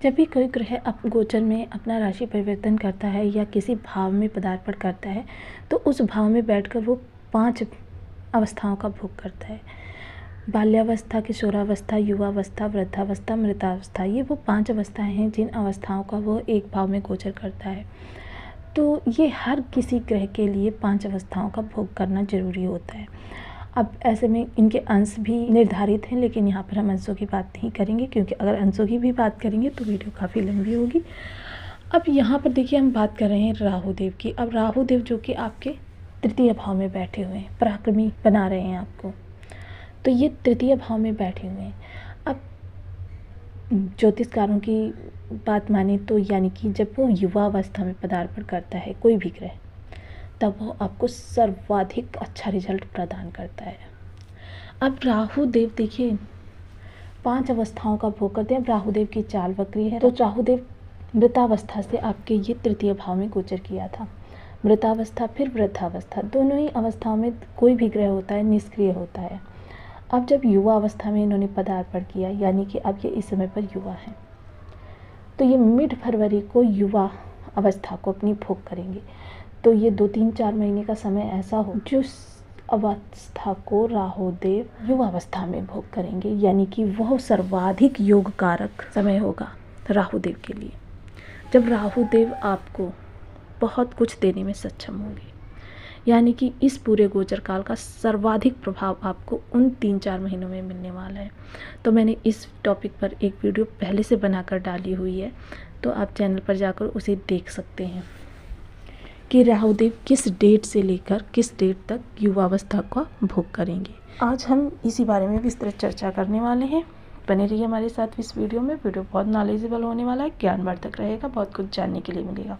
जब भी कोई ग्रह गोचर में अपना राशि परिवर्तन करता है या किसी भाव में पदार्पण करता है तो उस भाव में बैठकर वो 5 अवस्थाओं का भोग करता है। बाल्यावस्था, किशोरावस्था, युवावस्था, वृद्धावस्था, मृतावस्था, ये वो 5 अवस्थाएं हैं जिन अवस्थाओं का वो एक भाव में गोचर करता है। तो ये हर किसी ग्रह के लिए 5 अवस्थाओं का भोग करना जरूरी होता है। अब ऐसे में इनके अंश भी निर्धारित हैं, लेकिन यहाँ पर हम अंशों की बात नहीं करेंगे, क्योंकि अगर अंशों की भी बात करेंगे तो वीडियो काफ़ी लंबी होगी। अब यहाँ पर देखिए हम बात कर रहे हैं राहु देव की। अब राहु देव जो कि आपके तृतीय भाव में बैठे हुए हैं, पराक्रमी बना रहे हैं आपको, तो ये तृतीय भाव में बैठे हुए हैं। अब ज्योतिषकारों की बात माने तो यानी कि जब वो युवा अवस्था में पदार्पण करता है कोई भी ग्रह, तब वो आपको सर्वाधिक अच्छा रिजल्ट प्रदान करता है। अब राहु देव देखिए 5 अवस्थाओं का भोग करते हैं। राहु देव की चाल वक्री है, तो राहु देव मृतावस्था से आपके ये तृतीय भाव में गोचर किया था। मृतावस्था फिर वृद्धावस्था, दोनों ही अवस्थाओं में कोई भी ग्रह होता है निष्क्रिय होता है। अब जब युवा अवस्था में इन्होंने पदार्पण किया, यानी कि अब ये इस समय पर युवा हैं, तो ये मिड फरवरी को युवा अवस्था को अपनी भोग करेंगे। तो ये 2-3-4 महीने का समय ऐसा हो जिस अवस्था को राहु देव युवा अवस्था में भोग करेंगे, यानी कि वह सर्वाधिक योग कारक समय होगा राहु देव के लिए, जब राहु देव आपको बहुत कुछ देने में सक्षम होंगे। यानी कि इस पूरे गोचर काल का सर्वाधिक प्रभाव आपको उन 3-4 महीनों में मिलने वाला है। तो मैंने इस टॉपिक पर एक वीडियो पहले से बनाकर डाली हुई है, तो आप चैनल पर जाकर उसे देख सकते हैं कि राहु देव किस डेट से लेकर किस डेट तक युवावस्था का भोग करेंगे। आज हम इसी बारे में विस्तृत चर्चा करने वाले हैं। बने रहिए हमारे साथ इस वीडियो में। वीडियो बहुत नॉलेजेबल होने वाला है, ज्ञानवर्धक रहेगा, बहुत कुछ जानने के लिए मिलेगा।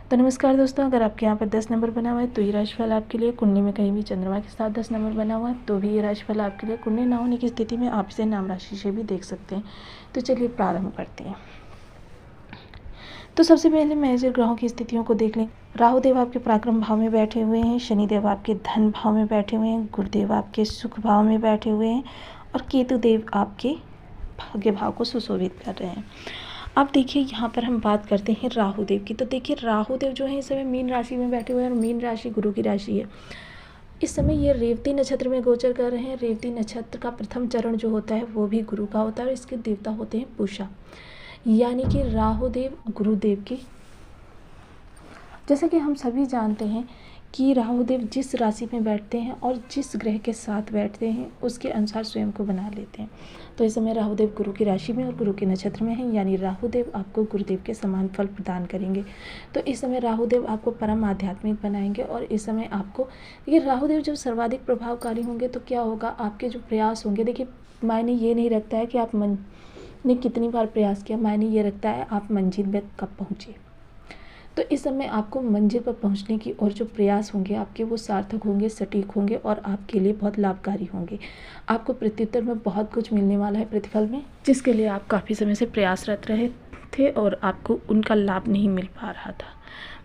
तो नमस्कार दोस्तों, अगर आपके यहाँ पर 10 नंबर बना हुआ है तो ये राशिफल आपके लिए। कुंडली में कहीं भी चंद्रमा के साथ 10 नंबर बना हुआ है तो भी ये राशिफल आपके लिए। कुंडली ना होने की स्थिति में आप इसे नाम राशि से भी देख सकते हैं। तो चलिए प्रारंभ करते हैं। तो सबसे पहले मेजर ग्रहों की स्थितियों को देख लें। राहु देव आपके पराक्रम भाव में बैठे हुए हैं, शनिदेव आपके धन भाव में बैठे हुए हैं, गुरुदेव आपके सुख भाव में बैठे हुए हैं और केतु देव आपके भाग्य भाव को सुशोभित कर रहे हैं। अब देखिए यहाँ पर हम बात करते हैं राहु देव की। तो देखिए राहु देव जो है इस समय मीन राशि में बैठे हुए हैं और मीन राशि गुरु की राशि है। इस समय ये रेवती नक्षत्र में गोचर कर रहे हैं। रेवती नक्षत्र का प्रथम चरण जो होता है वो भी गुरु का होता है और इसके देवता होते हैं पूषा, यानी कि राहु देव गुरुदेव की। जैसे कि हम सभी जानते हैं कि राहु देव जिस राशि में बैठते हैं और जिस ग्रह के साथ बैठते हैं उसके अनुसार स्वयं को बना लेते हैं। तो इस समय राहु देव गुरु की राशि में और गुरु के नक्षत्र में हैं, यानी राहु देव आपको गुरुदेव के समान फल प्रदान करेंगे। तो इस समय राहु देव आपको परम आध्यात्मिक बनाएंगे और इस समय आपको देखिए राहु देव जब सर्वाधिक प्रभावकारी होंगे तो क्या होगा, आपके जो प्रयास होंगे, देखिए मायने ये नहीं रखता है कि आप ने कितनी बार प्रयास किया, मायने ये रखता है आप मंजिल में कब पहुँचे। तो इस समय आपको मंजिल पर पहुंचने की और जो प्रयास होंगे आपके वो सार्थक होंगे, सटीक होंगे और आपके लिए बहुत लाभकारी होंगे। आपको प्रत्युत्तर में बहुत कुछ मिलने वाला है प्रतिफल में, जिसके लिए आप काफ़ी समय से प्रयासरत रहे थे और आपको उनका लाभ नहीं मिल पा रहा था।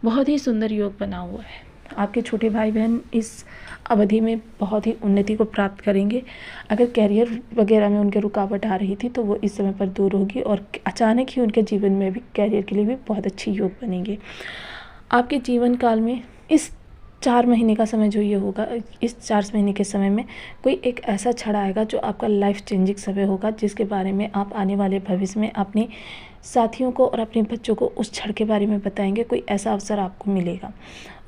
बहुत ही सुंदर योग बना हुआ है। आपके छोटे भाई बहन इस अवधि में बहुत ही उन्नति को प्राप्त करेंगे। अगर कैरियर वगैरह में उनके रुकावट आ रही थी तो वो इस समय पर दूर होगी और अचानक ही उनके जीवन में भी कैरियर के लिए भी बहुत अच्छी योग बनेंगे। आपके जीवन काल में इस 4 महीने का समय जो ये होगा, इस 4 महीने के समय में कोई एक ऐसा क्षण आएगा जो आपका लाइफ चेंजिंग समय होगा, जिसके बारे में आप आने वाले भविष्य में अपने साथियों को और अपने बच्चों को उस क्षण के बारे में बताएंगे। कोई ऐसा अवसर आपको मिलेगा,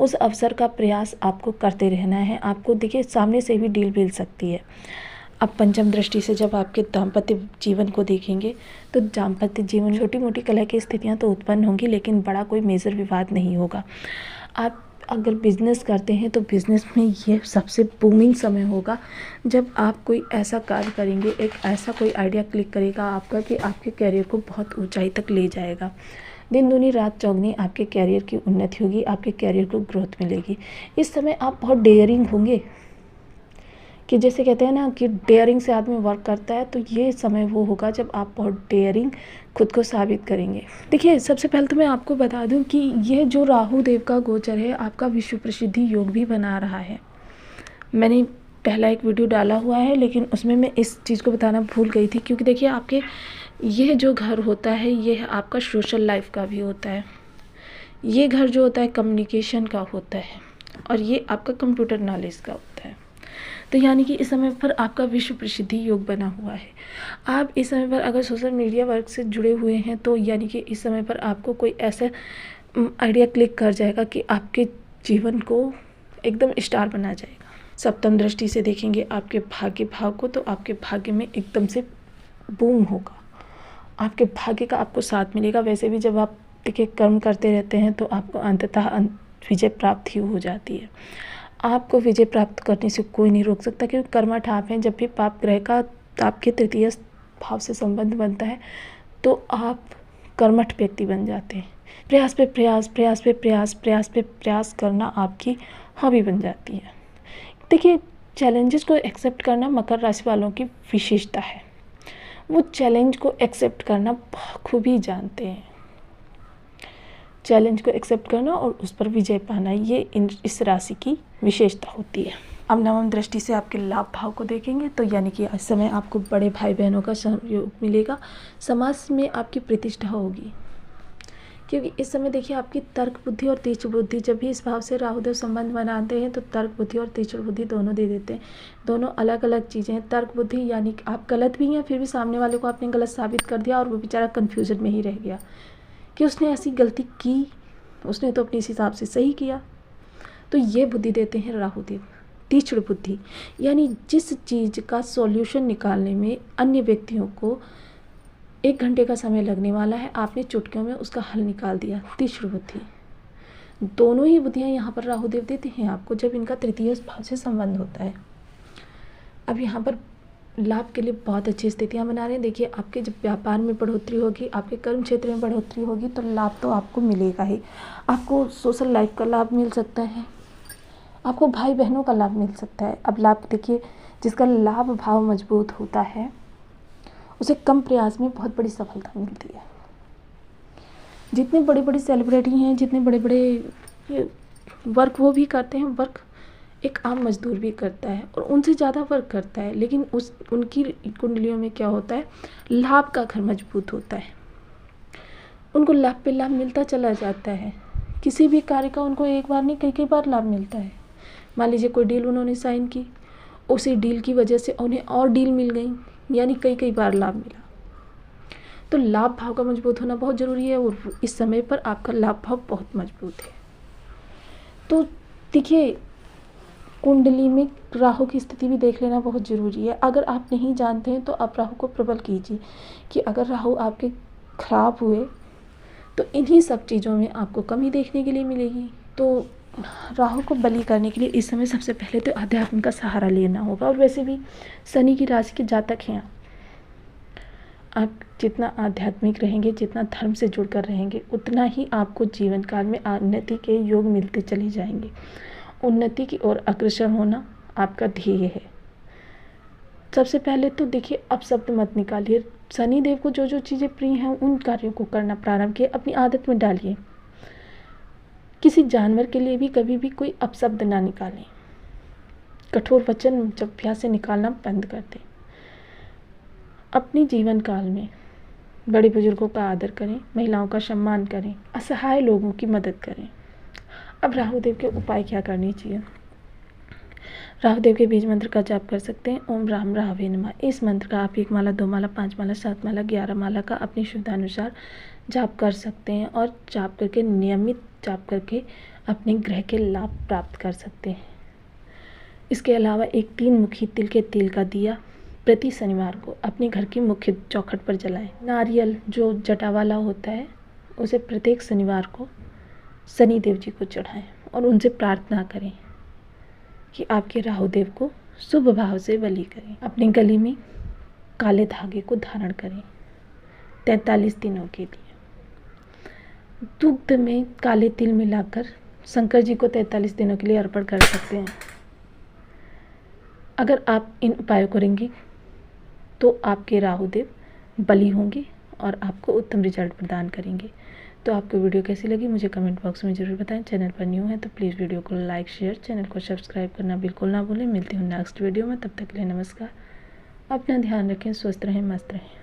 उस अवसर का प्रयास आपको करते रहना है। आपको देखिए सामने से भी डील मिल सकती है। अब पंचम दृष्टि से जब आपके दाम्पत्य जीवन को देखेंगे तो दाम्पत्य जीवन छोटी मोटी कलह की स्थितियां तो उत्पन्न होंगी, लेकिन बड़ा कोई मेजर विवाद नहीं होगा। आप अगर बिज़नेस करते हैं तो बिज़नेस में ये सबसे बूमिंग समय होगा जब आप कोई ऐसा कार्य करेंगे, एक ऐसा कोई आइडिया क्लिक करेगा आपका कि आपके कैरियर को बहुत ऊंचाई तक ले जाएगा। दिन दूनी रात चौगनी आपके कैरियर की उन्नति होगी, आपके कैरियर को ग्रोथ मिलेगी। इस समय आप बहुत डेयरिंग होंगे, कि जैसे कहते हैं ना कि डेयरिंग से आदमी वर्क करता है, तो ये समय वो होगा जब आप बहुत डेयरिंग खुद को साबित करेंगे। देखिए सबसे पहले तो मैं आपको बता दूं कि ये जो राहु देव का गोचर है आपका विश्व प्रसिद्धि योग भी बना रहा है। मैंने पहला एक वीडियो डाला हुआ है, लेकिन उसमें मैं इस चीज़ को बताना भूल गई थी, क्योंकि देखिए आपके यह जो घर होता है यह आपका सोशल लाइफ का भी होता है। ये घर जो होता है कम्युनिकेशन का होता है और ये आपका कंप्यूटर नॉलेज का होता है। तो यानी कि इस समय पर आपका विश्व प्रसिद्धि योग बना हुआ है। आप इस समय पर अगर सोशल मीडिया वर्क से जुड़े हुए हैं तो यानी कि इस समय पर आपको कोई ऐसा आइडिया क्लिक कर जाएगा कि आपके जीवन को एकदम स्टार बना जाएगा। सप्तम दृष्टि से देखेंगे आपके भाग्य भाव को तो आपके भाग्य में एकदम से बूम होगा, आपके भाग्य का आपको साथ मिलेगा। वैसे भी जब आप देखिए कर्म करते रहते हैं तो आपको अंततः विजय प्राप्त ही हो जाती है। आपको विजय प्राप्त करने से कोई नहीं रोक सकता, क्योंकि कर्मठ आप हैं। जब भी पाप ग्रह का आपके तृतीय भाव से संबंध बनता है तो आप कर्मठ व्यक्ति बन जाते हैं। प्रयास पे प्रयास, प्रयास पे प्रयास, प्रयास पे प्रयास करना आपकी हॉबी बन जाती है। देखिए चैलेंजेस को एक्सेप्ट करना मकर राशि वालों की विशेषता है। वो चैलेंज को एक्सेप्ट करना बखूबी जानते हैं। चैलेंज को एक्सेप्ट करना और उस पर विजय पाना, ये इस राशि की विशेषता होती है। अब नवम दृष्टि से आपके लाभ भाव को देखेंगे तो यानी कि इस समय आपको बड़े भाई बहनों का सहयोग मिलेगा। समाज में आपकी प्रतिष्ठा होगी, क्योंकि इस समय देखिए आपकी तर्क बुद्धि और तीक्ष्ण बुद्धि, जब भी इस भाव से राहुदेव संबंध बनाते हैं तो तर्क बुद्धि और तीक्ष्ण बुद्धि दोनों दे देते हैं। दोनों अलग अलग चीज़ें हैं। तर्क बुद्धि यानी कि आप गलत भी हैं फिर भी सामने वाले को आपने गलत साबित कर दिया और वो बेचारा कन्फ्यूजन में ही रह गया कि उसने ऐसी गलती की, उसने तो अपने इस हिसाब से सही किया। तो ये बुद्धि देते हैं राहुदेव। तीक्ष्ण बुद्धि यानी जिस चीज़ का सॉल्यूशन निकालने में अन्य व्यक्तियों को 1 घंटे का समय लगने वाला है, आपने चुटकियों में उसका हल निकाल दिया। तीक्ष्ण बुद्धि, दोनों ही बुद्धियाँ यहाँ पर राहुदेव देते हैं आपको जब इनका तृतीय भाव से संबंध होता है। अब यहाँ पर लाभ के लिए बहुत अच्छी स्थितियाँ बना रहे हैं। देखिए आपके जब व्यापार में बढ़ोतरी होगी, आपके कर्म क्षेत्र में बढ़ोतरी होगी तो लाभ तो आपको मिलेगा ही। आपको सोशल लाइफ का लाभ मिल सकता है, आपको भाई बहनों का लाभ मिल सकता है। अब लाभ देखिए, जिसका लाभ भाव मजबूत होता है उसे कम प्रयास में बहुत बड़ी सफलता मिलती है। जितने बड़े बड़े सेलिब्रिटी हैं, जितने बड़े बड़े वर्क वो भी करते हैं, वर्क एक आम मजदूर भी करता है और उनसे ज़्यादा वर्क करता है, लेकिन उनकी कुंडलियों में क्या होता है, लाभ का घर मजबूत होता है। उनको लाभ पे लाभ मिलता चला जाता है। किसी भी कार्य का उनको एक बार नहीं कई कई बार लाभ मिलता है। मान लीजिए कोई डील उन्होंने साइन की, उसी डील की वजह से उन्हें और डील मिल गई, यानी कई कई बार लाभ मिला। तो लाभ भाव का मजबूत होना बहुत ज़रूरी है और इस समय पर आपका लाभ भाव बहुत मजबूत है। तो देखिए कुंडली में राहु की स्थिति भी देख लेना बहुत ज़रूरी है। अगर आप नहीं जानते हैं तो आप राहु को प्रबल कीजिए कि अगर राहु आपके खराब हुए तो इन्हीं सब चीज़ों में आपको कमी देखने के लिए मिलेगी। तो राहु को बली करने के लिए इस समय सबसे पहले तो अध्यात्म का सहारा लेना होगा। और वैसे भी शनि की राशि के जातक हैं आप, जितना आध्यात्मिक रहेंगे, जितना धर्म से जुड़कर रहेंगे, उतना ही आपको जीवन काल में उन्नति के योग मिलते चले जाएंगे। उन्नति की ओर अग्रसर होना आपका ध्येय है। सबसे पहले तो देखिए अपशब्द मत निकालिए। शनि देव को जो जो चीज़ें प्रिय हैं उन कार्यों को करना प्रारंभ किए, अपनी आदत में डालिए। किसी जानवर के लिए भी कभी भी कोई अपशब्द ना निकालें। कठोर वचन जिह्वा से निकालना बंद कर दें। अपने जीवन काल में बड़े बुजुर्गों का आदर करें, महिलाओं का सम्मान करें, असहाय लोगों की मदद करें। अब राहुदेव के उपाय क्या करनी चाहिए? राहुदेव के बीज मंत्र का जाप कर सकते हैं, ओम राम राहवे नमः। इस मंत्र का आप 1 माला, 2 माला, 5 माला, 7 माला, 11 माला का अपनी सुविधानुसार जाप कर सकते हैं और जाप करके नियमित जाप करके अपने ग्रह के लाभ प्राप्त कर सकते हैं। इसके अलावा एक 3 मुखी तिल के तेल का दिया प्रति शनिवार को अपने घर की मुख्य चौखट पर जलाएं। नारियल जो जटा वाला होता है उसे प्रत्येक शनिवार को शनि देव जी को चढ़ाएं और उनसे प्रार्थना करें कि आपके राहुदेव को शुभ भाव से बली करें। अपने गले में काले धागे को धारण करें 43 दिनों के लिए। दुग्ध में काले तिल मिलाकर शंकर जी को 43 दिनों के लिए अर्पण कर सकते हैं। अगर आप इन उपायों करेंगे तो आपके राहुदेव बली होंगे और आपको उत्तम रिजल्ट प्रदान करेंगे। तो आपको वीडियो कैसी लगी मुझे कमेंट बॉक्स में ज़रूर बताएं। चैनल पर न्यू है तो प्लीज़ वीडियो को लाइक, शेयर, चैनल को सब्सक्राइब करना बिल्कुल ना भूलें। मिलती हूँ नेक्स्ट वीडियो में, तब तक के लिए नमस्कार। अपना ध्यान रखें, स्वस्थ रहें, मस्त रहें।